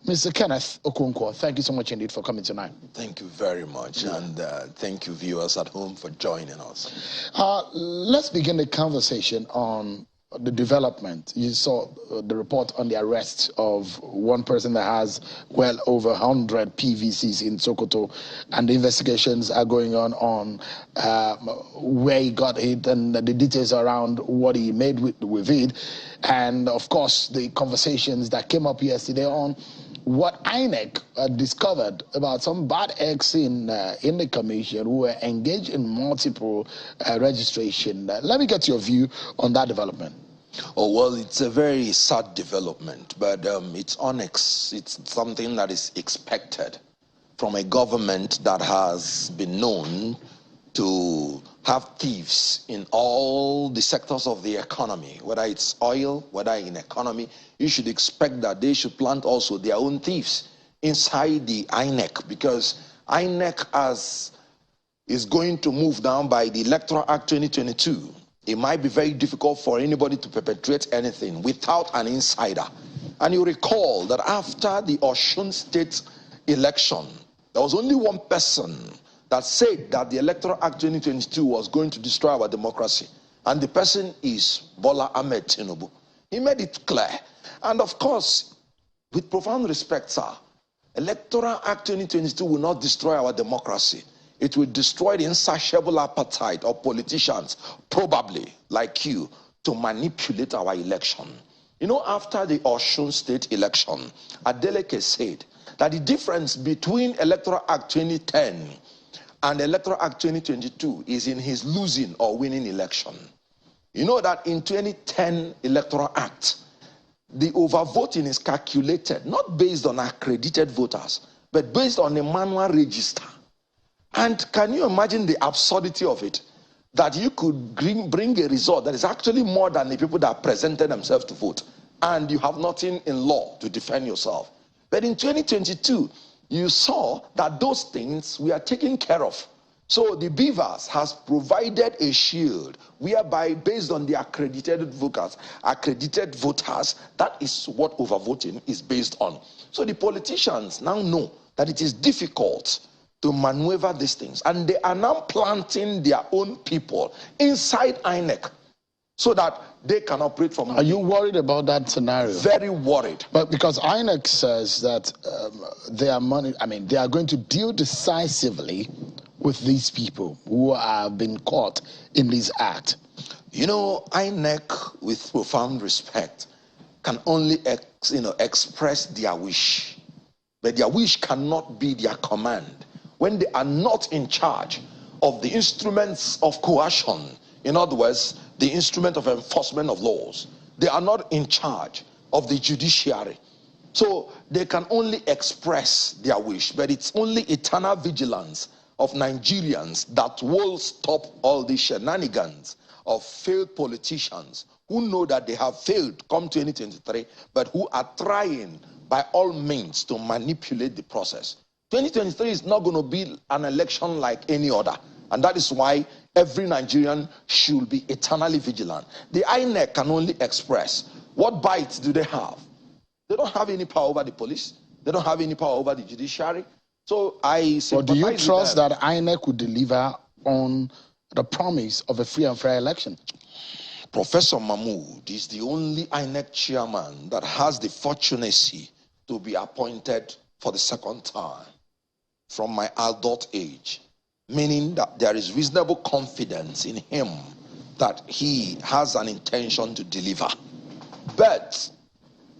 Mr. Kenneth Okonkwo, thank you so much indeed for coming tonight. Thank you very much, and thank you, viewers at home, for joining us. Let's begin the conversation on the development. You saw the report on the arrest of one person that has well over 100 PVCs in Sokoto, and the investigations are going on where he got it and the details around what he made with it, and of course the conversations that came up yesterday on what INEC discovered about some bad eggs in the commission who were engaged in multiple registration. Let me get your view on that development. Oh, well, it's a very sad development, but it's something that is expected from a government that has been known to have thieves in all the sectors of the economy, whether it's oil, whether in economy. You should expect that they should plant also their own thieves inside the INEC, because INEC is going to move down by the Electoral Act 2022. It might be very difficult for anybody to perpetrate anything without an insider. And you recall that after the Osun State election, there was only one person that said that the Electoral Act 2022 was going to destroy our democracy. And the person is Bola Ahmed Tinubu. He made it clear. And of course, with profound respect, sir, Electoral Act 2022 will not destroy our democracy. It will destroy the insatiable appetite of politicians, probably like you, to manipulate our election. You know, after the Osun State election, Adeleke said that the difference between Electoral Act 2010 and Electoral Act 2022 is in his losing or winning election. You know that in 2010 Electoral Act, the overvoting is calculated not based on accredited voters, but based on a manual register. And can you imagine the absurdity of it? That you could bring a result that is actually more than the people that presented themselves to vote, and you have nothing in law to defend yourself. But in 2022, you saw that those things were taken care of. So the Beavers has provided a shield whereby, based on the accredited voters, that is what overvoting is based on. So the politicians now know that it is difficult to maneuver these things, and they are now planting their own people inside INEC so that they can operate from. Are you worried about that scenario? Very worried. But because INEC says that they are going to deal decisively with these people who have been caught in this act. You know, INEC, with profound respect, can only express their wish, but their wish cannot be their command. When they are not in charge of the instruments of coercion, in other words, the instrument of enforcement of laws, they are not in charge of the judiciary. So they can only express their wish, but it's only eternal vigilance of Nigerians that will stop all these shenanigans of failed politicians who know that they have failed come 2023, but who are trying by all means to manipulate the process. 2023 is not going to be an election like any other. And that is why every Nigerian should be eternally vigilant. The INEC can only express. What bites do they have? They don't have any power over the police. They don't have any power over the judiciary. So I sympathize. But do you trust that INEC would deliver on the promise of a free and fair election? Professor Mahmood is the only INEC chairman that has the fortunacy to be appointed for the second time from my adult age, meaning that there is reasonable confidence in him that he has an intention to deliver. But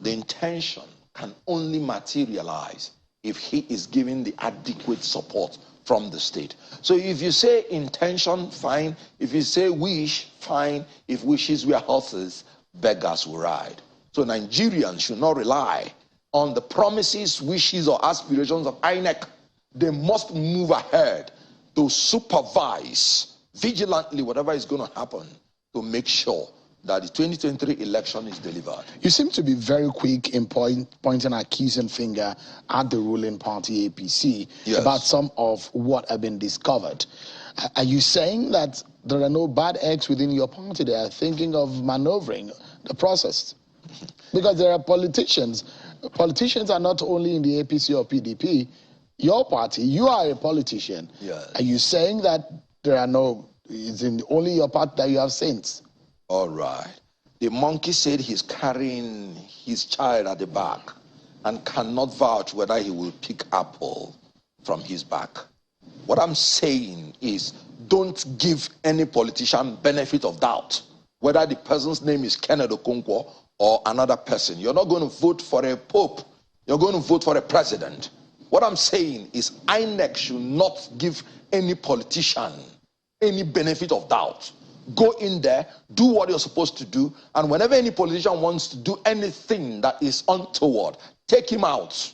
the intention can only materialize if he is given the adequate support from the state. So if you say intention, fine. If you say wish, fine. If wishes were horses, beggars will ride. So Nigerians should not rely on the promises, wishes, or aspirations of INEC. They must move ahead to supervise vigilantly whatever is going to happen to make sure that the 2023 election is delivered. You seem to be very quick in pointing accusing finger at the ruling party APC about some of what have been discovered. Are you saying that there are no bad eggs within your party? They are thinking of maneuvering the process? Because there are politicians Politicians are not only in the APC or PDP. Your party, you are a politician. Yes. Are you saying that there are no, it's in only your party that you have saints? All right. The monkey said he's carrying his child at the back and cannot vouch whether he will pick apple from his back. What I'm saying is, don't give any politician benefit of doubt, whether the person's name is Kenneth Okonkwo or another person. You're not going to vote for a pope. You're going to vote for a president. What I'm saying is, INEC should not give any politician any benefit of doubt. Go in there, do what you're supposed to do, and whenever any politician wants to do anything that is untoward, take him out.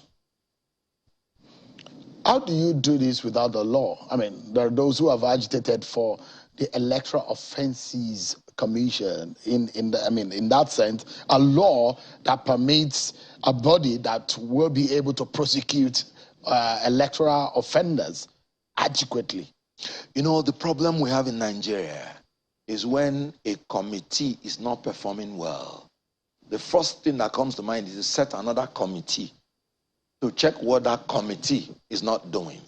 How do you do this without the law? I mean, there are those who have agitated for the Electoral Offences Commission in that sense, a law that permits a body that will be able to prosecute electoral offenders adequately. You know, the problem we have in Nigeria is when a committee is not performing well. The first thing that comes to mind is to set another committee to check what that committee is not doing.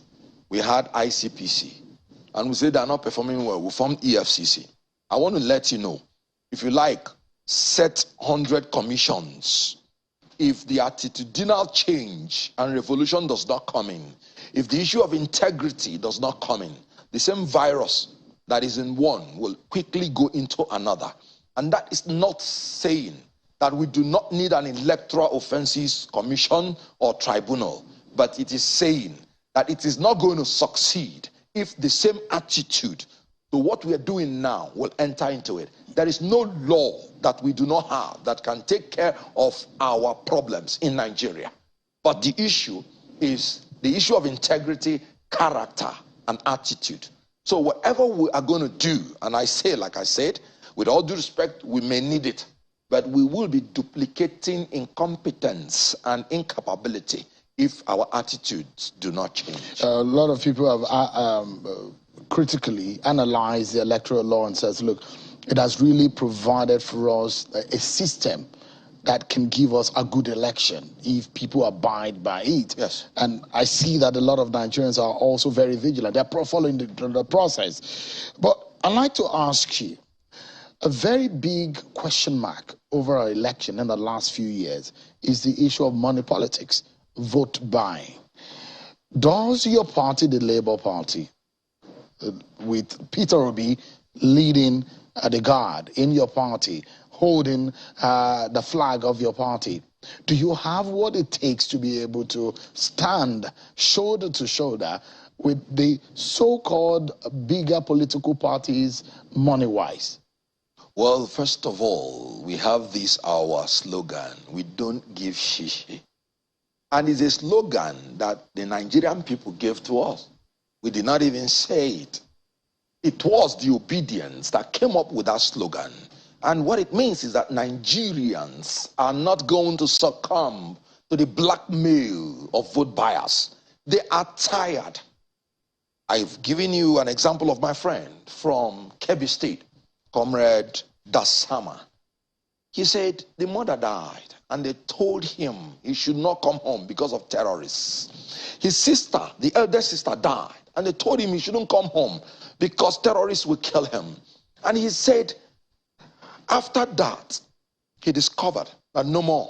We had ICPC, and we said they're not performing well. We formed EFCC. I want to let you know, if you like, set 100 commissions. If the attitudinal change and revolution does not come in, if the issue of integrity does not come in, the same virus that is in one will quickly go into another. And that is not saying that we do not need an electoral offences commission or tribunal, but it is saying that it is not going to succeed if the same attitude to what we are doing now will enter into it. There is no law that we do not have that can take care of our problems in Nigeria. But the issue is the issue of integrity, character, and attitude. So whatever we are going to do, and I say, like I said, with all due respect, we may need it, but we will be duplicating incompetence and incapability if our attitudes do not change. A lot of people have critically analyzed the electoral law and says, look, it has really provided for us a system that can give us a good election if people abide by it. Yes. And I see that a lot of Nigerians are also very vigilant. They're following the process. But I'd like to ask you, a very big question mark over our election in the last few years is the issue of money politics, vote buying. Does your party, the Labour Party, with Peter Obi leading the guard in your party, holding the flag of your party, do you have what it takes to be able to stand shoulder to shoulder with the so-called bigger political parties money-wise? Well, first of all, we have this, our slogan, we don't give shishi. And it's a slogan that the Nigerian people gave to us. We did not even say it. It was the obedience that came up with that slogan. And what it means is that Nigerians are not going to succumb to the blackmail of vote buyers. They are tired. I've given you an example of my friend from Kebbi State, Comrade Dasama. He said the mother died and they told him he should not come home because of terrorists. His sister, the elder sister, died and they told him he shouldn't come home because terrorists will kill him. And he said, after that, he discovered that no more.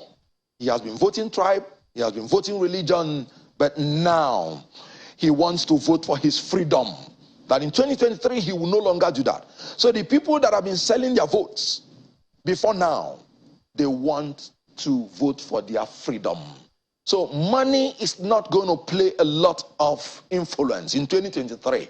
He has been voting tribe, he has been voting religion, but now he wants to vote for his freedom. That in 2023, he will no longer do that. So the people that have been selling their votes before now, they want to vote for their freedom. So money is not going to play a lot of influence in 2023.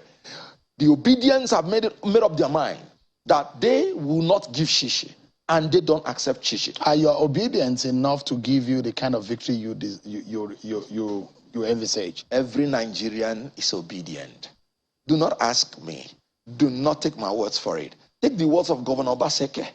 The obedience have made up their mind that they will not give shishi, and they don't accept shishi. Are your obedience enough to give you the kind of victory you envisage? Every Nigerian is obedient. Do not ask me. Do not take my words for it. Take the words of Governor Obaseke,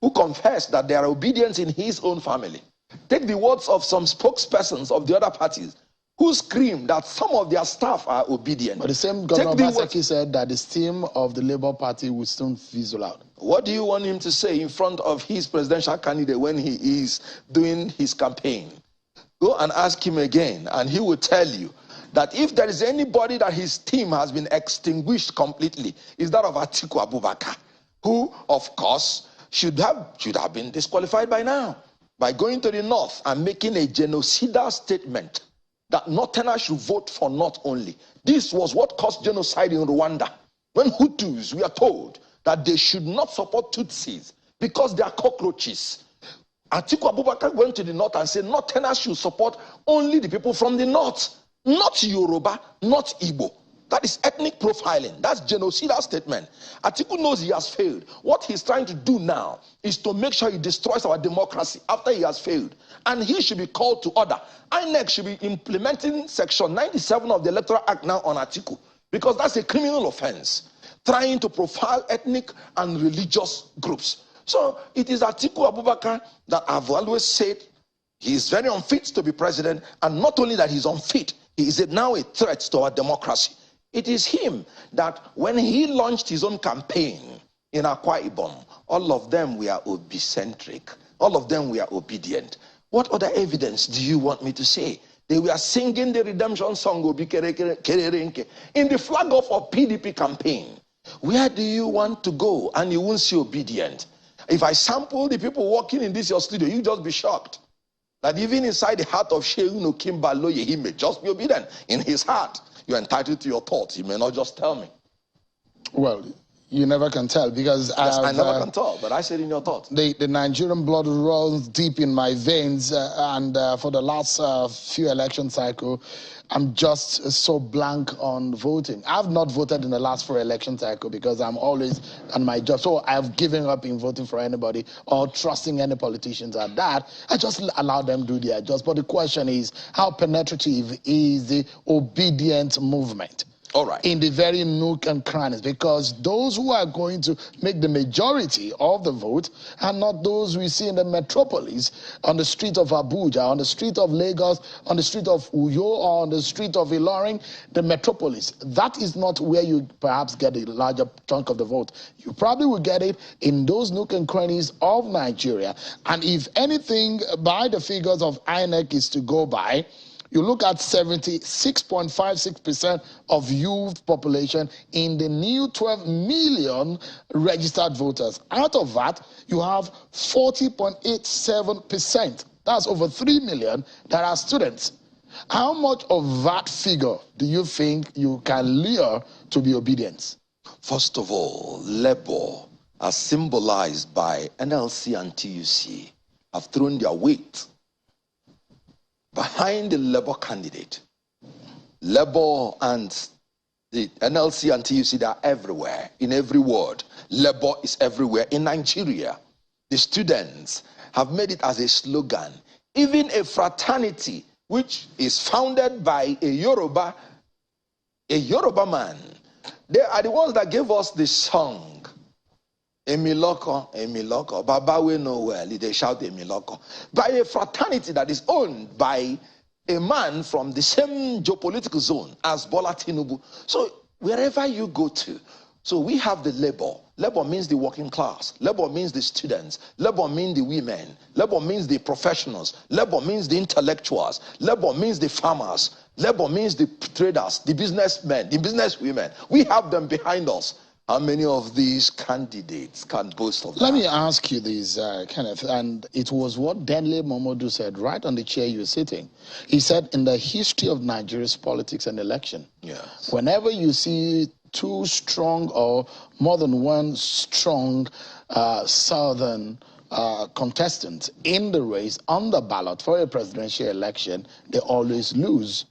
who confessed that there are obedience in his own family. Take the words of some spokespersons of the other parties who scream that some of their staff are obedient. But the same Governor Obaseki said that the steam of the Labour Party will soon fizzle out. What do you want him to say in front of his presidential candidate when he is doing his campaign? Go and ask him again, and he will tell you that if there is anybody that his team has been extinguished completely, is that of Atiku Abubakar, who, of course, should have been disqualified by now by going to the north and making a genocidal statement that Northerners should vote for North only. This was what caused genocide in Rwanda, when Hutus were told that they should not support Tutsis because they are cockroaches. Atiku Abubakar went to the north and said Northerners should support only the people from the north, not Yoruba, not Igbo. That is ethnic profiling. That's genocidal statement. Atiku knows he has failed. What he's trying to do now is to make sure he destroys our democracy after he has failed. And he should be called to order. INEC should be implementing Section 97 of the Electoral Act now on Atiku, because that's a criminal offense, trying to profile ethnic and religious groups. So it is Atiku Abubakar that I've always said he is very unfit to be president, and not only that he's unfit, he is now a threat to our democracy. It is him that when he launched his own campaign in Akwa Ibom, all of them were obi-centric. All of them were obedient. What other evidence do you want me to say? They were singing the redemption song Obi Kere Kere Renke in the flag of a PDP campaign. Where do you want to go and you won't see obedient? If I sample the people walking in this your studio, you just be shocked that even inside the heart of Shehu Kimbaloye, he may just be obedient. In his heart, you're entitled to your thoughts. You may not just tell me. Well, you never can tell, because yes, I never can tell, but I said in your thoughts. The Nigerian blood runs deep in my veins, and for the last few election cycle, I'm just so blank on voting. I've not voted in the last 4 election cycle because I'm always on my job. So I've given up in voting for anybody or trusting any politicians at that. I just allow them do their jobs. But the question is, how penetrative is the obedient movement? All right. In the very nook and crannies, because those who are going to make the majority of the vote are not those we see in the metropolis, on the street of Abuja, on the street of Lagos, on the street of Uyo, or on the street of Ilorin, the metropolis. That is not where you perhaps get a larger chunk of the vote. You probably will get it in those nook and crannies of Nigeria. And if anything, by the figures of INEC is to go by, you look at 76.56% of youth population in the new 12 million registered voters. Out of that, you have 40.87%. That's over 3 million that are students. How much of that figure do you think you can lure to be obedient? First of all, labor, as symbolized by NLC and TUC, have thrown their weight behind the Labour candidate. Labour and the NLC and TUC, they are everywhere, in every word. Labour is everywhere in Nigeria. The students have made it as a slogan. Even a fraternity, which is founded by a Yoruba man, they are the ones that gave us the song. Emiloko, Emiloko, Baba we know well, they shout Emiloko. By a fraternity that is owned by a man from the same geopolitical zone as Bola Tinubu. So wherever you go to, so we have the labor. Labor means the working class. Labor means the students. Labor means the women. Labor means the professionals. Labor means the intellectuals. Labor means the farmers. Labor means the traders, the businessmen, the businesswomen. We have them behind us. How many of these candidates can boast of that? Let me ask you this, Kenneth, and it was what Denle Momodu said right on the chair you're sitting. He said, in the history of Nigeria's politics and election, yes, whenever you see 2 strong or more than 1 strong southern contestants in the race on the ballot for a presidential election, they always lose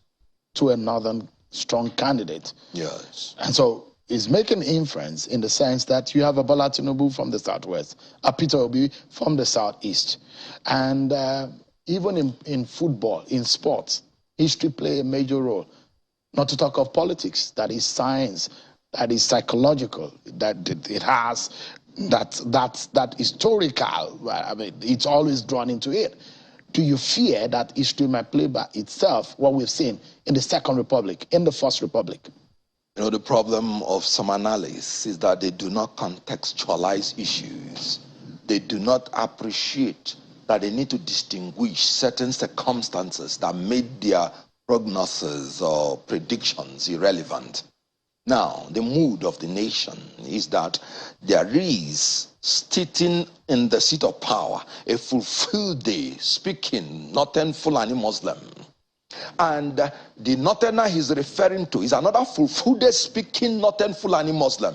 to a northern strong candidate. Yes. And so is making inference in the sense that you have a Bola Tinubu from the southwest, a Peter Obi from the southeast. And even in football, in sports, history play a major role. Not to talk of politics, that is science, that is psychological, that it has that historical, I mean, it's always drawn into it. Do you fear that history might play by itself, what we've seen in the Second Republic, in the First Republic? You know, the problem of some analysts is that they do not contextualize issues. They do not appreciate that they need to distinguish certain circumstances that made their prognosis or predictions irrelevant. Now, the mood of the nation is that there is sitting in the seat of power a fulfilled day speaking Northern Fulani Muslim. And the Northerner he's referring to is another fulfilled day speaking Northern Fulani Muslim.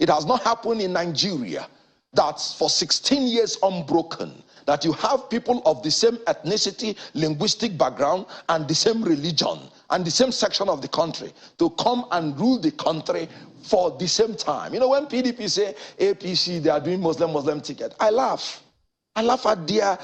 It has not happened in Nigeria. That's for 16 years unbroken, that you have people of the same ethnicity, linguistic background, and the same religion, and the same section of the country to come and rule the country for the same time. You know, when PDP say APC, they are doing Muslim ticket, I laugh. I laugh at their,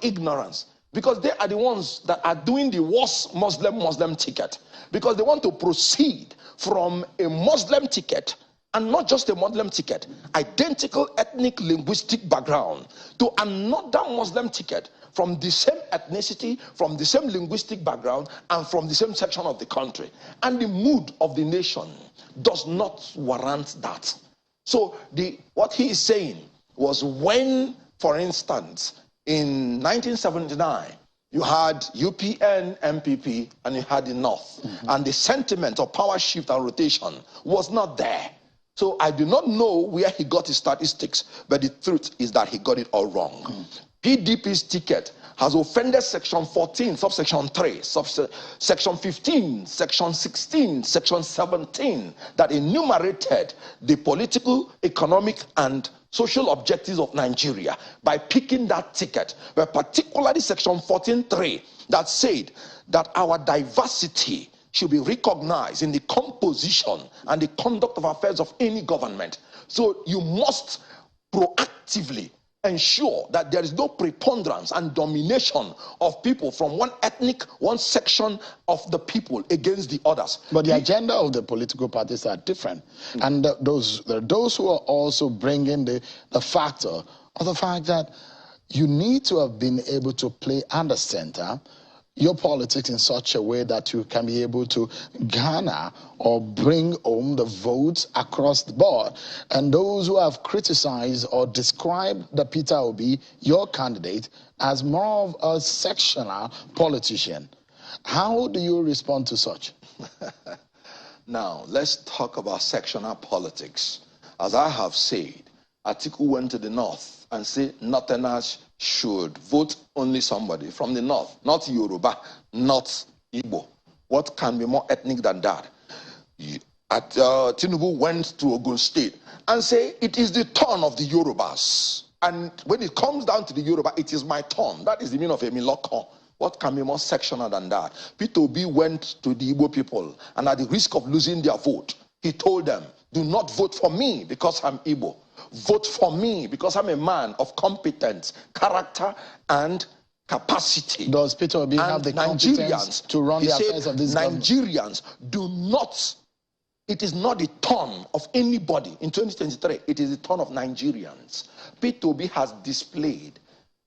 ignorance. Because they are the ones that are doing the worst Muslim ticket. Because they want to proceed from a Muslim ticket, and not just a Muslim ticket, identical ethnic linguistic background, to another Muslim ticket from the same ethnicity, from the same linguistic background, and from the same section of the country. And the mood of the nation does not warrant that. So what he is saying was when, for instance, in 1979, you had UPN, MPP, and you had the North. Mm-hmm. And the sentiment of power shift and rotation was not there. So I do not know where he got his statistics, but the truth is that he got it all wrong. PDP's ticket has offended section 14, subsection 3, section 15, section 16, section 17, that enumerated the political, economic, and social objectives of Nigeria by picking that ticket, but particularly section 14.3 that said that our diversity should be recognized in the composition and the conduct of affairs of any government. So you must proactively ensure that there is no preponderance and domination of people from one ethnic, one section of the people against the others. But the agenda of the political parties are different. And there are those who are also bringing the factor of the fact that you need to have been able to play under center your politics in such a way that you can be able to garner or bring home the votes across the board. And those who have criticized or described the Peter Obi, your candidate, as more of a sectional politician, how do you respond to such? Now, let's talk about sectional politics. As I have said, Atiku went to the north and said Northerners should vote only somebody from the north, not Yoruba, not Igbo. What can be more ethnic than that? Tinubu went to Ogun State and said it is the turn of the Yorubas. And when it comes down to the Yoruba, it is my turn. That is the meaning of Emiloko. What can be more sectional than that? Peter Obi went to the Igbo people, and at the risk of losing their vote, he told them, do not vote for me because I'm Igbo. Vote for me because I'm a man of competence, character, and capacity. Does Peter Obi have the competence to run the affairs of this government? Nigerians do not, it is not the turn of anybody in 2023, it is the turn of Nigerians. Peter Obi has displayed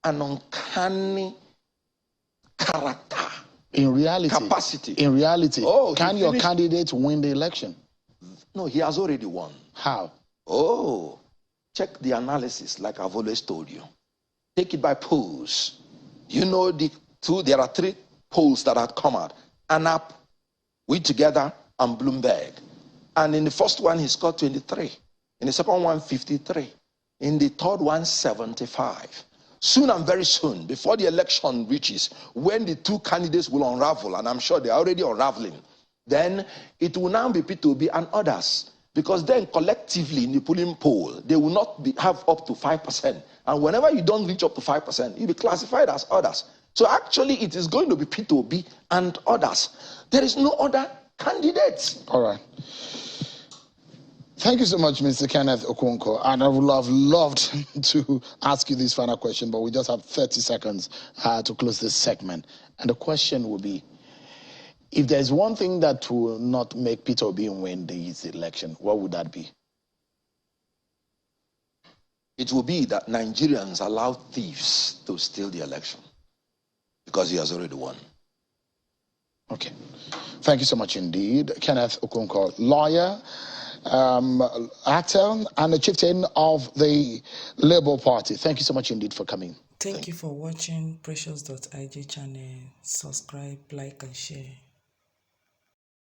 an uncanny character. In reality, capacity. In reality, can your candidate win the election? No, he has already won. How? Oh, check the analysis like I've always told you. Take it by polls. You know there are 3 polls that have come out. ANAP, We Together, and Bloomberg. And in the first one, he scored 23. In the second one, 53. In the third one, 75. Soon and very soon, before the election reaches, when the 2 candidates will unravel, and I'm sure they're already unraveling, then it will now be Peter Obi and others. Because then collectively in the polling poll, they will not have up to 5%. And whenever you don't reach up to 5%, you'll be classified as others. So actually it is going to be Peter Obi and others. There is no other candidates. All right. Thank you so much, Mr. Kenneth Okonkwo. And I would have loved to ask you this final question, but we just have 30 seconds to close this segment. And the question will be, if there's one thing that will not make Peter Obi win this election, what would that be? It will be that Nigerians allow thieves to steal the election because he has already won. Okay. Thank you so much indeed. Kenneth Okonkwo, lawyer, actor, and the chieftain of the Labour Party. Thank you so much indeed for coming. Thank you for watching Precious.ig channel. Subscribe, like, and share.